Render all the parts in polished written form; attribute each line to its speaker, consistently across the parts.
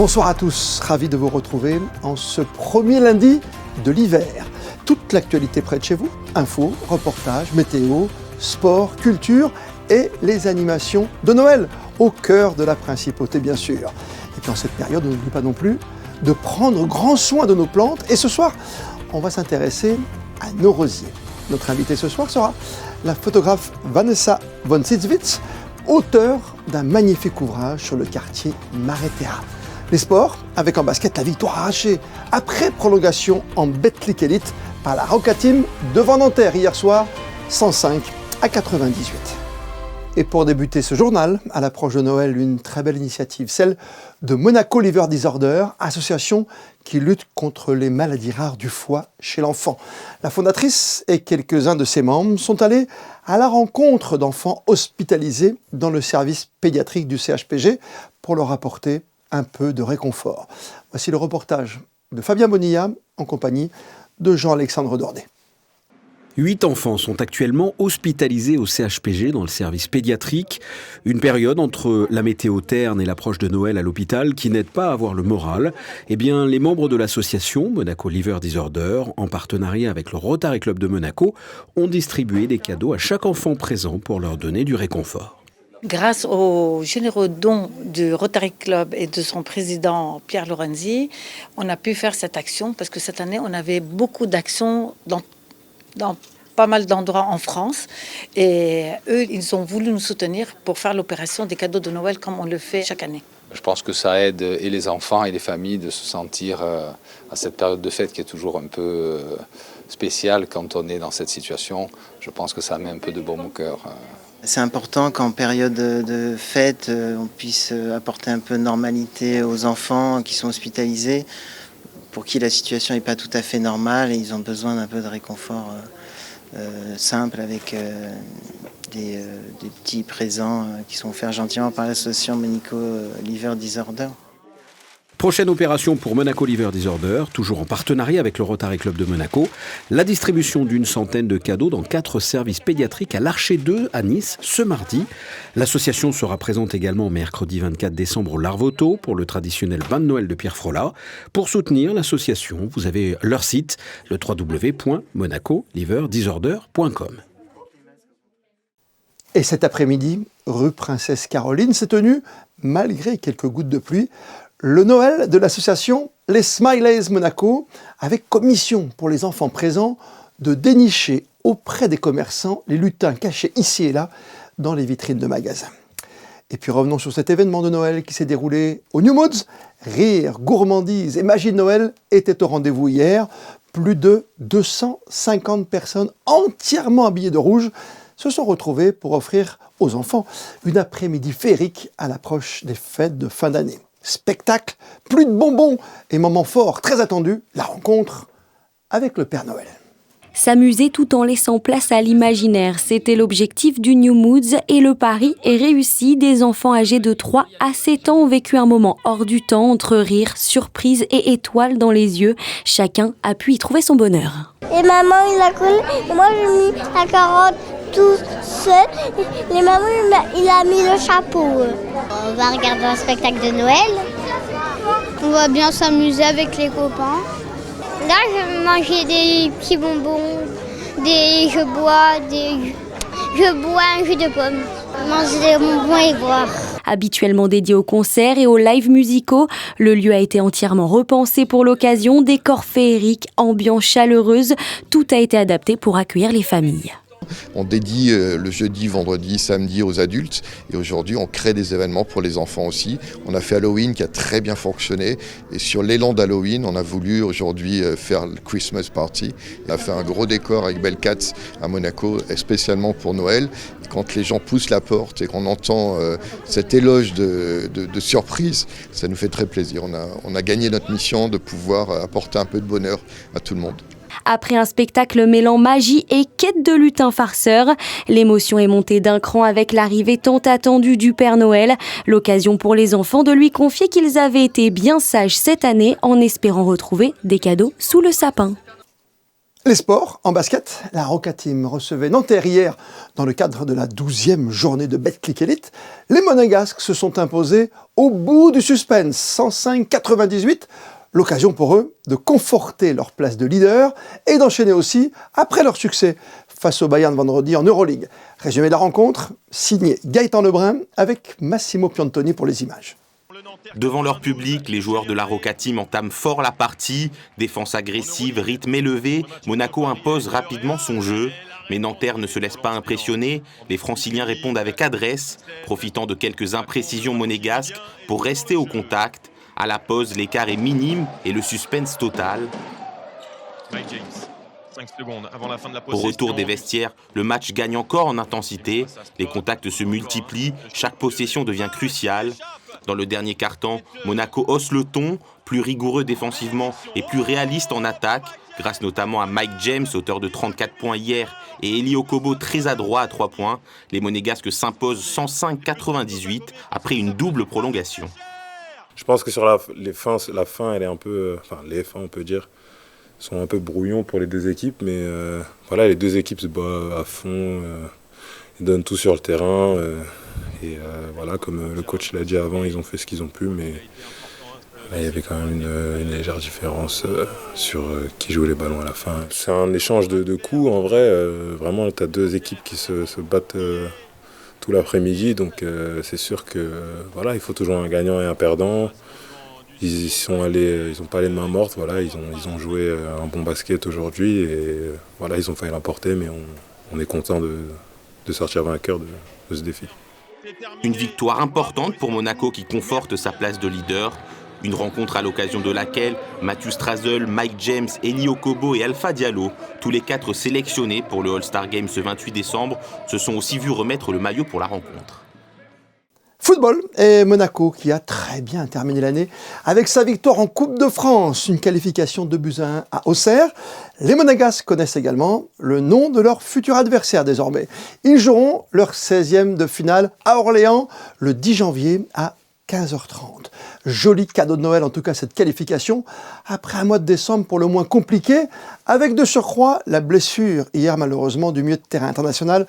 Speaker 1: Bonsoir à tous, ravi de vous retrouver en ce premier lundi de l'hiver. Toute l'actualité près de chez vous, infos, reportages, météo, sport, culture et les animations de Noël, au cœur de la principauté bien sûr. Et puis en cette période, on n'oublie pas non plus de prendre grand soin de nos plantes. Et ce soir, on va s'intéresser à nos rosiers. Notre invitée ce soir sera la photographe Vanessa von Sitzwitz, auteure d'un magnifique ouvrage sur le quartier Maretea. Les sports, avec en basket la victoire arrachée après prolongation en Betclic Elite par la Roca Team devant Nanterre hier soir, 105-98. Et pour débuter ce journal, à l'approche de Noël, une très belle initiative, celle de Monaco Liver Disorder, association qui lutte contre les maladies rares du foie chez l'enfant. La fondatrice et quelques-uns de ses membres sont allés à la rencontre d'enfants hospitalisés dans le service pédiatrique du CHPG pour leur apporter un peu de réconfort. Voici le reportage de Fabien Bonilla en compagnie de Jean-Alexandre Dordet.
Speaker 2: 8 enfants sont actuellement hospitalisés au CHPG dans le service pédiatrique. Une période entre la météo terne et l'approche de Noël à l'hôpital qui n'aide pas à avoir le moral. Eh bien, les membres de l'association Monaco Liver Disorder, en partenariat avec le Rotary Club de Monaco, ont distribué des cadeaux à chaque enfant présent pour leur donner du réconfort.
Speaker 3: Grâce aux généreux dons du Rotary Club et de son président Pierre Lorenzi, on a pu faire cette action parce que cette année, on avait beaucoup d'actions dans pas mal d'endroits en France. Et eux, ils ont voulu nous soutenir pour faire l'opération des cadeaux de Noël comme on le fait chaque année.
Speaker 4: Je pense que ça aide et les enfants et les familles de se sentir à cette période de fête qui est toujours un peu spéciale quand on est dans cette situation. Je pense que ça met un peu de baume au cœur.
Speaker 5: C'est important qu'en période de fête, on puisse apporter un peu de normalité aux enfants qui sont hospitalisés, pour qui la situation n'est pas tout à fait normale et ils ont besoin d'un peu de réconfort simple avec des petits présents qui sont offerts gentiment par l'association Monaco Liver Disorder.
Speaker 2: Prochaine opération pour Monaco Liver Disorder, toujours en partenariat avec le Rotary Club de Monaco, la distribution d'une centaine de cadeaux dans 4 services pédiatriques à l'Archer 2 à Nice ce mardi. L'association sera présente également mercredi 24 décembre au Larvoto pour le traditionnel bain de Noël de Pierre Frolat. Pour soutenir l'association, vous avez leur site, le www.monacoliverdisorder.com.
Speaker 1: Et cet après-midi, rue Princesse Caroline, s'est tenu, malgré quelques gouttes de pluie, le Noël de l'association Les Smileys Monaco, avec comme mission pour les enfants présents de dénicher auprès des commerçants les lutins cachés ici et là dans les vitrines de magasins. Et puis revenons sur cet événement de Noël qui s'est déroulé au New Moods. Rire, gourmandise et magie de Noël étaient au rendez-vous hier. Plus de 250 personnes entièrement habillées de rouge se sont retrouvées pour offrir aux enfants une après-midi féerique à l'approche des fêtes de fin d'année. Spectacle, plus de bonbons et moment fort, très attendu, la rencontre avec le Père Noël.
Speaker 6: S'amuser tout en laissant place à l'imaginaire, c'était l'objectif du New Moods et le pari est réussi. Des enfants âgés de 3 à 7 ans ont vécu un moment hors du temps entre rire, surprise et étoiles dans les yeux. Chacun a pu y trouver son bonheur.
Speaker 7: Et maman, il a collé, et moi j'ai mis la carotte tout seul, et maman, il a mis le chapeau.
Speaker 8: On va regarder un spectacle de Noël.
Speaker 9: On va bien s'amuser avec les copains.
Speaker 8: Là, je vais manger des petits bonbons, je bois un jus de pomme.
Speaker 9: Manger des bonbons et boire.
Speaker 6: Habituellement dédié aux concerts et aux lives musicaux, le lieu a été entièrement repensé pour l'occasion. Décor féerique, ambiance chaleureuse, tout a été adapté pour accueillir les familles.
Speaker 10: On dédie le jeudi, vendredi, samedi aux adultes et aujourd'hui on crée des événements pour les enfants aussi. On a fait Halloween qui a très bien fonctionné et sur l'élan d'Halloween on a voulu aujourd'hui faire le Christmas Party. On a fait un gros décor avec Bellcats à Monaco spécialement pour Noël. Quand les gens poussent la porte et qu'on entend cet éloge de surprise, ça nous fait très plaisir. On a gagné notre mission de pouvoir apporter un peu de bonheur à tout le monde.
Speaker 6: Après un spectacle mêlant magie et quête de lutin farceur, l'émotion est montée d'un cran avec l'arrivée tant attendue du Père Noël. L'occasion pour les enfants de lui confier qu'ils avaient été bien sages cette année en espérant retrouver des cadeaux sous le sapin.
Speaker 1: Les sports, en basket, la Roca Team recevait Nanterre hier dans le cadre de la 12e journée de Betclic Elite. Les Monégasques se sont imposés au bout du suspense, 105-98. L'occasion pour eux de conforter leur place de leader et d'enchaîner aussi après leur succès face au Bayern vendredi en Euroleague. Résumé de la rencontre, signé Gaëtan Lebrun avec Massimo Piantoni pour les images.
Speaker 11: Devant leur public, les joueurs de la Roca Team entament fort la partie. Défense agressive, rythme élevé, Monaco impose rapidement son jeu. Mais Nanterre ne se laisse pas impressionner. Les Franciliens répondent avec adresse, profitant de quelques imprécisions monégasques pour rester au contact. À la pause, l'écart est minime et le suspense total. Au retour des vestiaires, le match gagne encore en intensité. Les contacts se multiplient, chaque possession devient cruciale. Dans le dernier quart-temps, Monaco hausse le ton, plus rigoureux défensivement et plus réaliste en attaque, grâce notamment à Mike James, auteur de 34 points hier, et Eli Okobo, très adroit à 3 points. Les Monégasques s'imposent 105-98 après une double prolongation.
Speaker 12: Je pense que sur la fin, elle est un peu, les fins, on peut dire, sont un peu brouillons pour les deux équipes, mais voilà, les deux équipes se battent à fond, ils donnent tout sur le terrain, et voilà, comme le coach l'a dit avant, ils ont fait ce qu'ils ont pu, mais là, il y avait quand même une légère différence sur qui joue les ballons à la fin. C'est un échange de coups, en vrai, vraiment, tu as deux équipes qui se battent tout l'après-midi, donc c'est sûr que voilà, il faut toujours un gagnant et un perdant. Ils ont pas allé de main morte, voilà, ils ont joué un bon basket aujourd'hui et voilà, ils ont failli l'emporter, mais on est content de sortir vainqueur de ce défi.
Speaker 11: Une victoire importante pour Monaco qui conforte sa place de leader. Une rencontre à l'occasion de laquelle Mathieu Strazel, Mike James, Eli Okobo et Alpha Diallo, tous les 4 sélectionnés pour le All-Star Game ce 28 décembre, se sont aussi vus remettre le maillot pour la rencontre.
Speaker 1: Football et Monaco qui a très bien terminé l'année avec sa victoire en Coupe de France, une qualification 2-1 à Auxerre. Les Monégasques connaissent également le nom de leur futur adversaire désormais. Ils joueront leur 16e de finale à Orléans le 10 janvier à 15h30. Joli cadeau de Noël en tout cas cette qualification après un mois de décembre pour le moins compliqué avec de surcroît la blessure hier malheureusement du milieu de terrain international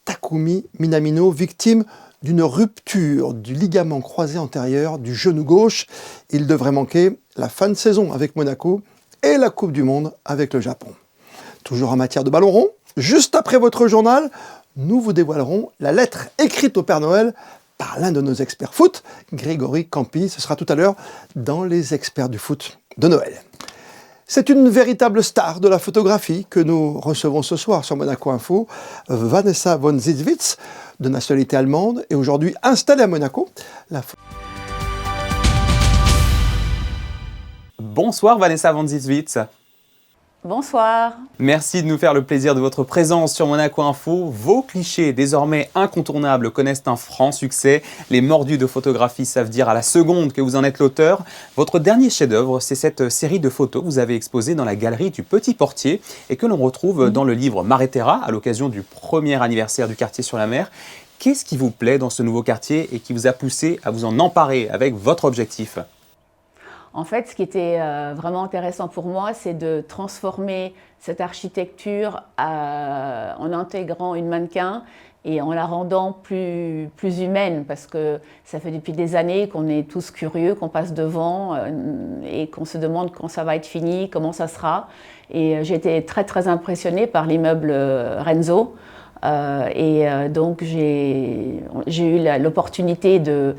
Speaker 1: Takumi Minamino, victime d'une rupture du ligament croisé antérieur du genou gauche. Il devrait manquer la fin de saison avec Monaco et la Coupe du Monde avec le Japon. Toujours en matière de ballon rond, juste après votre journal, nous vous dévoilerons la lettre écrite au Père Noël par l'un de nos experts foot, Grégory Campi. Ce sera tout à l'heure dans les experts du foot de Noël. C'est une véritable star de la photographie que nous recevons ce soir sur Monaco Info, Vanessa von Zitzwitz, de nationalité allemande et aujourd'hui installée à Monaco.
Speaker 13: Bonsoir Vanessa von Zitzwitz.
Speaker 14: Bonsoir.
Speaker 13: Merci de nous faire le plaisir de votre présence sur Monaco Info. Vos clichés, désormais incontournables, connaissent un franc succès. Les mordus de photographie savent dire à la seconde que vous en êtes l'auteur. Votre dernier chef-d'œuvre, c'est cette série de photos que vous avez exposées dans la galerie du Petit Portier et que l'on retrouve dans le livre Mare Terra à l'occasion du premier anniversaire du quartier sur la mer. Qu'est-ce qui vous plaît dans ce nouveau quartier et qui vous a poussé à vous en emparer avec votre objectif ?
Speaker 14: En fait, ce qui était vraiment intéressant pour moi, c'est de transformer cette architecture en intégrant une mannequin et en la rendant plus humaine, parce que ça fait depuis des années qu'on est tous curieux, qu'on passe devant et qu'on se demande quand ça va être fini, comment ça sera. Et j'ai été très très impressionnée par l'immeuble Renzo. Donc j'ai eu l'opportunité de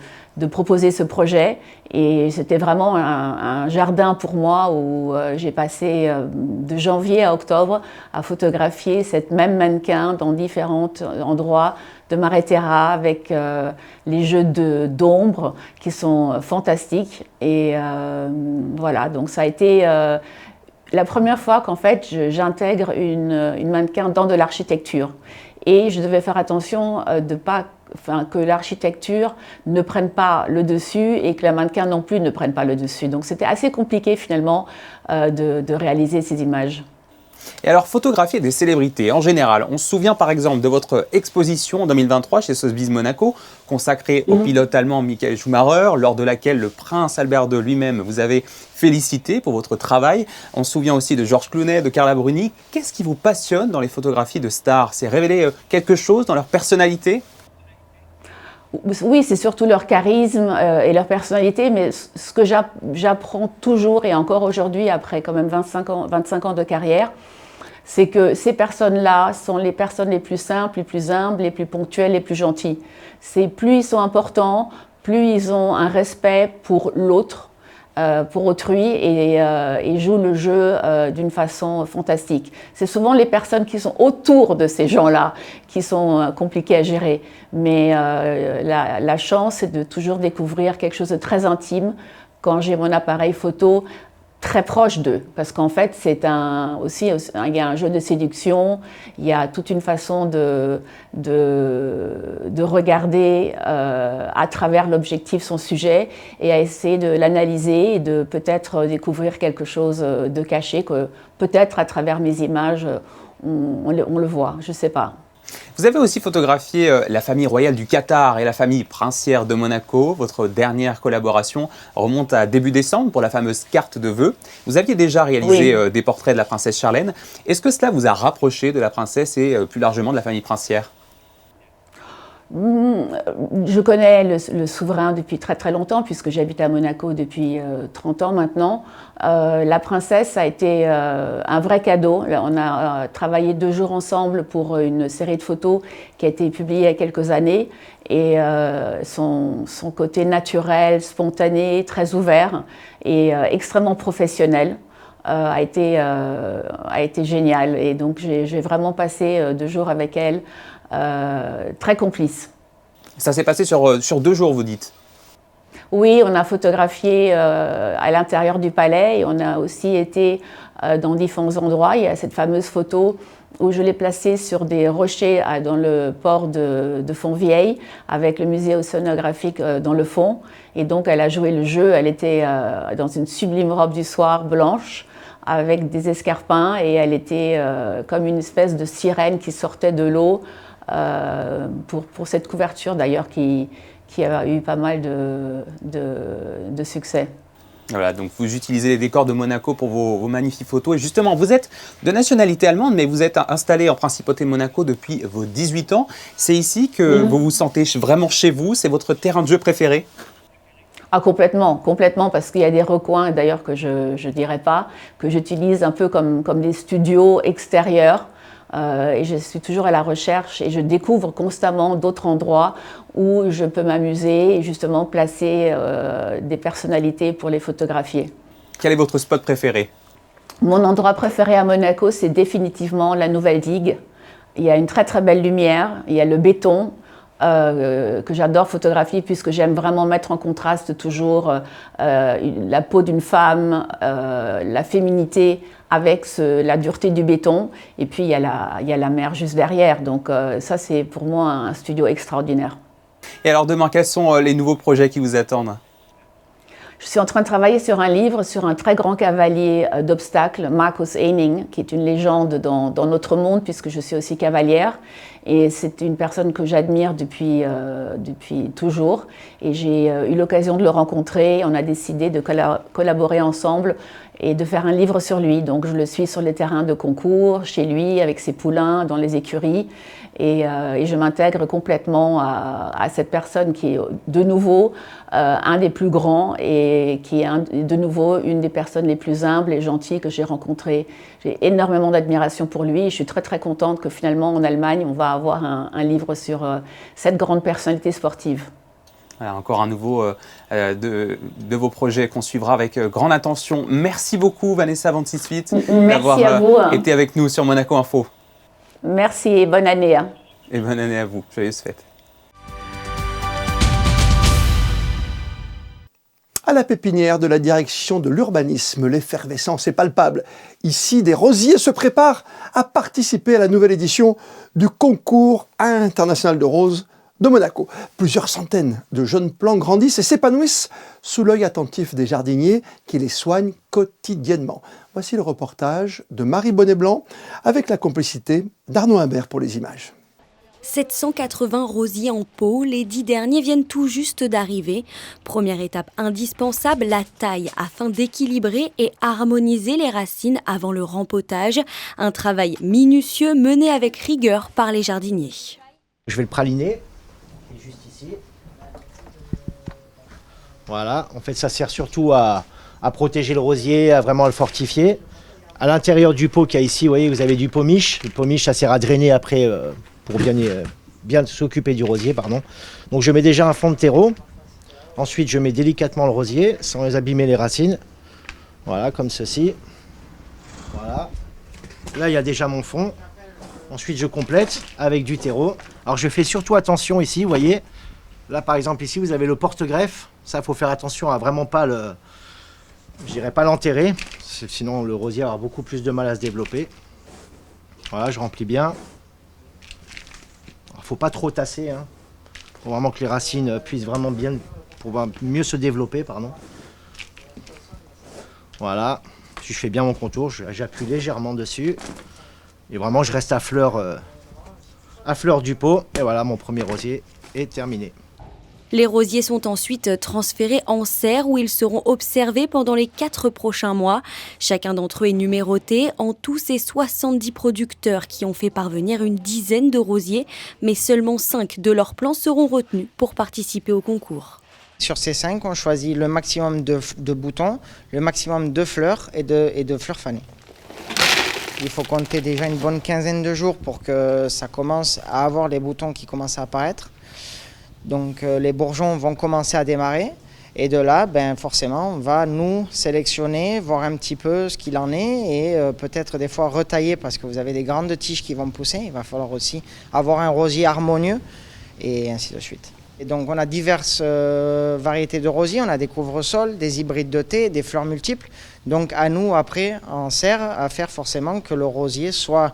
Speaker 14: proposer ce projet et c'était vraiment un jardin pour moi où j'ai passé de janvier à octobre à photographier cette même mannequin dans différents endroits de Mare Terra avec les jeux d'ombre qui sont fantastiques et voilà, donc ça a été la première fois qu'en fait j'intègre une mannequin dans de l'architecture. Et je devais faire attention que l'architecture ne prenne pas le dessus et que la mannequin non plus ne prenne pas le dessus. Donc c'était assez compliqué finalement de réaliser ces images.
Speaker 13: Et alors, photographier des célébrités, en général, on se souvient par exemple de votre exposition en 2023 chez Sotheby's Monaco, consacrée au pilote allemand Michael Schumacher, lors de laquelle le prince Albert II lui-même vous avait félicité pour votre travail. On se souvient aussi de George Clooney, de Carla Bruni. Qu'est-ce qui vous passionne dans les photographies de stars? C'est révéler quelque chose dans leur personnalité?
Speaker 14: Oui, c'est surtout leur charisme et leur personnalité, mais ce que j'apprends toujours et encore aujourd'hui, après quand même 25 ans de carrière, c'est que ces personnes-là sont les personnes les plus simples, les plus humbles, les plus ponctuelles, les plus gentilles. Plus ils sont importants, plus ils ont un respect pour l'autre, pour autrui et jouent le jeu d'une façon fantastique. C'est souvent les personnes qui sont autour de ces gens-là qui sont compliquées à gérer. Mais la chance, c'est de toujours découvrir quelque chose de très intime quand j'ai mon appareil photo très proche d'eux, parce qu'en fait c'est il y a un jeu de séduction, il y a toute une façon de regarder à travers l'objectif son sujet et à essayer de l'analyser et de peut-être découvrir quelque chose de caché que peut-être à travers mes images on le voit, je ne sais pas.
Speaker 13: Vous avez aussi photographié la famille royale du Qatar et la famille princière de Monaco. Votre dernière collaboration remonte à début décembre pour la fameuse carte de vœux. Vous aviez déjà réalisé des portraits de la princesse Charlène. Est-ce que cela vous a rapproché de la princesse et plus largement de la famille princière ?
Speaker 14: Je connais le souverain depuis très très longtemps puisque j'habite à Monaco depuis 30 ans maintenant. La princesse a été un vrai cadeau. On a travaillé 2 jours ensemble pour une série de photos qui a été publiée il y a quelques années et son côté naturel, spontané, très ouvert et extrêmement professionnel a été génial. Et donc j'ai vraiment passé 2 jours avec elle. Très complice.
Speaker 13: Ça s'est passé sur 2 jours, vous dites?
Speaker 14: Oui, on a photographié à l'intérieur du palais et on a aussi été dans différents endroits. Il y a cette fameuse photo où je l'ai placée sur des rochers dans le port de Fontvieille avec le musée océanographique dans le fond. Et donc elle a joué le jeu, elle était dans une sublime robe du soir blanche avec des escarpins et elle était comme une espèce de sirène qui sortait de l'eau. Pour cette couverture d'ailleurs qui a eu pas mal de succès.
Speaker 13: Voilà, donc vous utilisez les décors de Monaco pour vos magnifiques photos. Et justement, vous êtes de nationalité allemande, mais vous êtes installé en Principauté de Monaco depuis vos 18 ans. C'est ici que vous vous sentez vraiment chez vous? C'est votre terrain de jeu préféré?
Speaker 14: Ah, complètement, parce qu'il y a des recoins, d'ailleurs que je ne dirais pas, que j'utilise un peu comme des studios extérieurs. Et je suis toujours à la recherche et je découvre constamment d'autres endroits où je peux m'amuser et justement placer des personnalités pour les photographier.
Speaker 13: Quel est votre spot préféré?
Speaker 14: Mon endroit préféré à Monaco, c'est définitivement la Nouvelle Digue. Il y a une très très belle lumière, il y a le béton que j'adore photographier puisque j'aime vraiment mettre en contraste toujours la peau d'une femme, la féminité avec la dureté du béton. Et puis il y a la mer juste derrière. Donc ça c'est pour moi un studio extraordinaire.
Speaker 13: Et alors demain, quels sont les nouveaux projets qui vous attendent?
Speaker 14: Je suis en train de travailler sur un livre sur un très grand cavalier d'obstacles, Marcus Ehning, qui est une légende dans notre monde puisque je suis aussi cavalière. Et c'est une personne que j'admire depuis toujours. Et j'ai eu l'occasion de le rencontrer. On a décidé de collaborer ensemble et de faire un livre sur lui. Donc je le suis sur les terrains de concours, chez lui, avec ses poulains, dans les écuries. Et je m'intègre complètement à cette personne qui est de nouveau un des plus grands et qui est de nouveau une des personnes les plus humbles et gentilles que j'ai rencontrées. J'ai énormément d'admiration pour lui et je suis très très contente que finalement en Allemagne on va avoir un livre sur cette grande personnalité sportive.
Speaker 13: Voilà, encore un nouveau de vos projets qu'on suivra avec grande attention. Merci beaucoup Vanessa Van Sisvit d'avoir été avec nous sur Monaco Info.
Speaker 14: Merci et bonne année.
Speaker 13: Et bonne année à vous. Joyeuses fêtes.
Speaker 1: À la pépinière de la direction de l'urbanisme, l'effervescence est palpable. Ici, des rosiers se préparent à participer à la nouvelle édition du concours international de roses de Monaco. Plusieurs centaines de jeunes plants grandissent et s'épanouissent sous l'œil attentif des jardiniers qui les soignent quotidiennement. Voici le reportage de Marie Bonnet-Blanc avec la complicité d'Arnaud Imbert pour les images.
Speaker 6: 780 rosiers en pot, les 10 derniers viennent tout juste d'arriver. Première étape indispensable, la taille afin d'équilibrer et harmoniser les racines avant le rempotage. Un travail minutieux mené avec rigueur par les jardiniers.
Speaker 15: Je vais le praliner, juste ici. Voilà, en fait ça sert surtout à protéger le rosier, à vraiment le fortifier. À l'intérieur du pot qu'il y a ici, vous voyez, vous avez du pomiche. Le pomiche, ça sert à drainer après pour bien s'occuper du rosier, pardon. Donc je mets déjà un fond de terreau. Ensuite, je mets délicatement le rosier sans les abîmer les racines. Voilà, comme ceci. Voilà. Là, il y a déjà mon fond. Ensuite, je complète avec du terreau. Alors, je fais surtout attention ici, vous voyez. Là, par exemple, ici, vous avez le porte-greffe. Ça, il faut faire attention à vraiment pas pas l'enterrer. Sinon, le rosier va avoir beaucoup plus de mal à se développer. Voilà, je remplis bien. Il ne faut pas trop tasser, hein. Faut vraiment que les racines puissent vraiment bien, pour mieux se développer, pardon. Voilà, si je fais bien mon contour, j'appuie légèrement dessus. Et vraiment, je reste à fleur du pot. Et voilà, mon premier rosier est terminé.
Speaker 6: Les rosiers sont ensuite transférés en serre où ils seront observés pendant les 4 prochains mois. Chacun d'entre eux est numéroté. En tout, c'est 70 producteurs qui ont fait parvenir une dizaine de rosiers, mais seulement 5 de leurs plants seront retenus pour participer au concours.
Speaker 5: Sur ces 5, on choisit le maximum de boutons, le maximum de fleurs et de fleurs fanées. Il faut compter déjà une bonne quinzaine de jours pour que ça commence à avoir les boutons qui commencent à apparaître. Donc les bourgeons vont commencer à démarrer et de là, forcément, on va nous sélectionner, voir un petit peu ce qu'il en est et peut-être des fois retailler parce que vous avez des grandes tiges qui vont pousser. Il va falloir aussi avoir un rosier harmonieux et ainsi de suite. Et donc on a diverses variétés de rosiers, on a des couvre-sols, des hybrides de thé, des fleurs multiples. Donc à nous après, en serre, à faire forcément que le rosier soit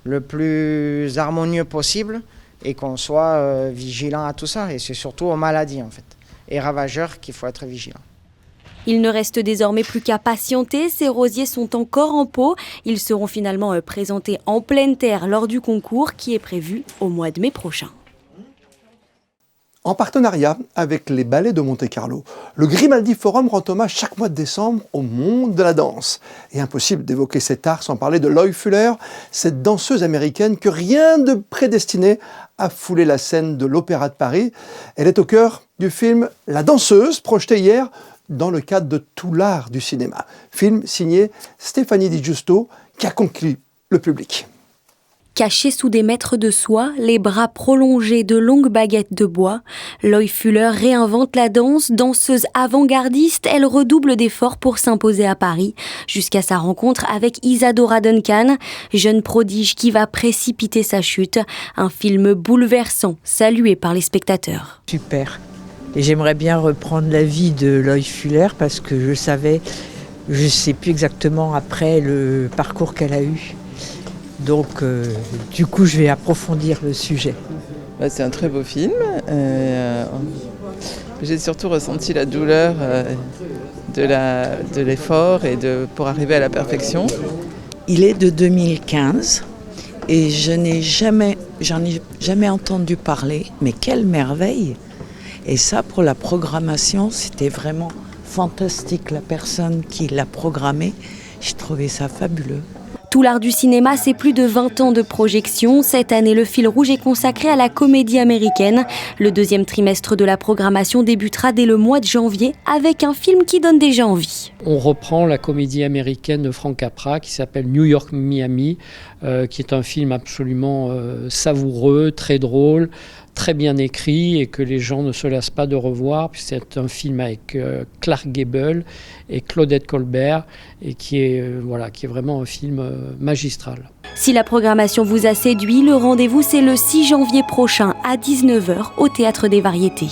Speaker 5: le plus harmonieux possible et qu'on soit vigilant à tout ça. Et c'est surtout aux maladies en fait, et ravageurs qu'il faut être vigilant.
Speaker 6: Il ne reste désormais plus qu'à patienter. Ces rosiers sont encore en pot. Ils seront finalement présentés en pleine terre lors du concours qui est prévu au mois de mai prochain.
Speaker 1: En partenariat avec les ballets de Monte-Carlo, le Grimaldi Forum rend hommage chaque mois de décembre au monde de la danse. Et impossible d'évoquer cet art sans parler de Loie Fuller, cette danseuse américaine que rien de prédestiné à fouler la scène de l'Opéra de Paris. Elle est au cœur du film La Danseuse, projeté hier dans le cadre de Tout l'art du cinéma. Film signé Stéphanie Di Giusto, qui a conquis le public.
Speaker 6: Cachée sous des mètres de soie, les bras prolongés de longues baguettes de bois, Loie Fuller réinvente la danse. Danseuse avant-gardiste, elle redouble d'efforts pour s'imposer à Paris, jusqu'à sa rencontre avec Isadora Duncan, jeune prodige qui va précipiter sa chute. Un film bouleversant, salué par les spectateurs.
Speaker 16: Super. Et j'aimerais bien reprendre la vie de Loie Fuller parce que je savais, je ne sais plus exactement après le parcours qu'elle a eu. Donc, du coup, je vais approfondir le sujet.
Speaker 17: C'est un très beau film. J'ai surtout ressenti la douleur de l'effort et pour arriver à la perfection.
Speaker 16: Il est de 2015 et j'en ai jamais entendu parler. Mais quelle merveille! Et ça, pour la programmation, c'était vraiment fantastique. La personne qui l'a programmé, j'ai trouvé ça fabuleux.
Speaker 6: Tout l'art du cinéma, c'est plus de 20 ans de projection. Cette année, le fil rouge est consacré à la comédie américaine. Le deuxième trimestre de la programmation débutera dès le mois de janvier avec un film qui donne déjà envie.
Speaker 18: On reprend la comédie américaine de Frank Capra qui s'appelle New York, Miami, qui est un film absolument savoureux, très drôle, très bien écrit et que les gens ne se lassent pas de revoir. C'est un film avec Clark Gable et Claudette Colbert et qui est vraiment un film magistral.
Speaker 6: Si la programmation vous a séduit, le rendez-vous c'est le 6 janvier prochain à 19h au Théâtre des Variétés.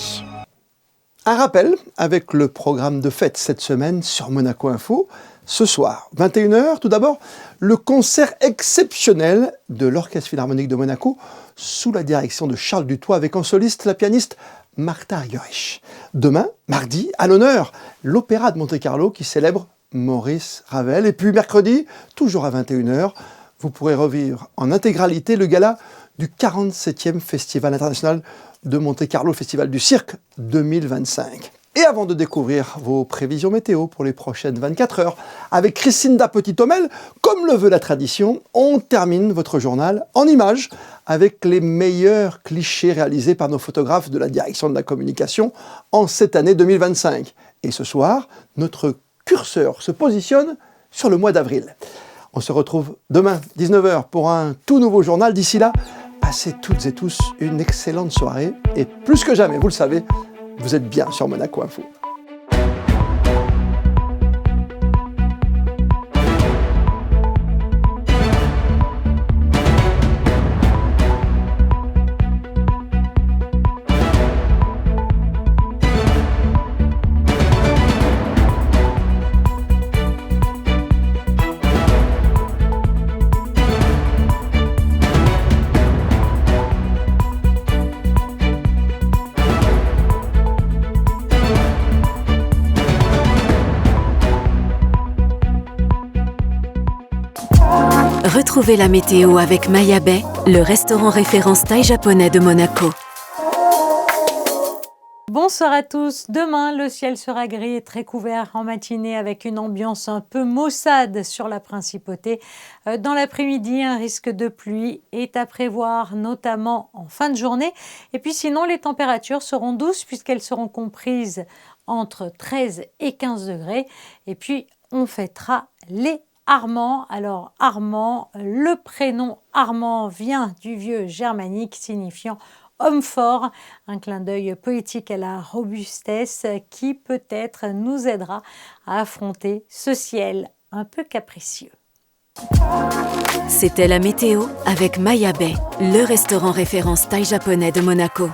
Speaker 1: Un rappel avec le programme de fête cette semaine sur Monaco Info. ce soir. 21h, tout d'abord, le concert exceptionnel de l'Orchestre Philharmonique de Monaco sous la direction de Charles Dutoit avec en soliste la pianiste Martha Argerich. Demain, mardi, à l'honneur, l'Opéra de Monte-Carlo qui célèbre Maurice Ravel. Et puis mercredi, toujours à 21h, vous pourrez revivre en intégralité le gala du 47e Festival international de Monte-Carlo, Festival du Cirque 2025. Et avant de découvrir vos prévisions météo pour les prochaines 24 heures, avec Christinda Petit-Homel, comme le veut la tradition, on termine votre journal en images avec les meilleurs clichés réalisés par nos photographes de la direction de la communication en cette année 2025. Et ce soir, notre curseur se positionne sur le mois d'avril. On se retrouve demain, 19h, pour un tout nouveau journal. D'ici là, passez toutes et tous une excellente soirée. Et plus que jamais, vous le savez, vous êtes bien sur Monaco Info.
Speaker 19: Retrouvez la météo avec Maya Bay, le restaurant référence thaï japonais de Monaco.
Speaker 20: Bonsoir à tous. Demain, le ciel sera gris et très couvert en matinée avec une ambiance un peu maussade sur la principauté. Dans l'après-midi, un risque de pluie est à prévoir, notamment en fin de journée. Et puis sinon, les températures seront douces puisqu'elles seront comprises entre 13 et 15 degrés. Et puis, on fêtera les Armand. Alors Armand, le prénom Armand vient du vieux germanique signifiant homme fort, un clin d'œil poétique à la robustesse qui peut-être nous aidera à affronter ce ciel un peu capricieux.
Speaker 19: C'était la météo avec Maya Bay, le restaurant référence thaï japonais de Monaco.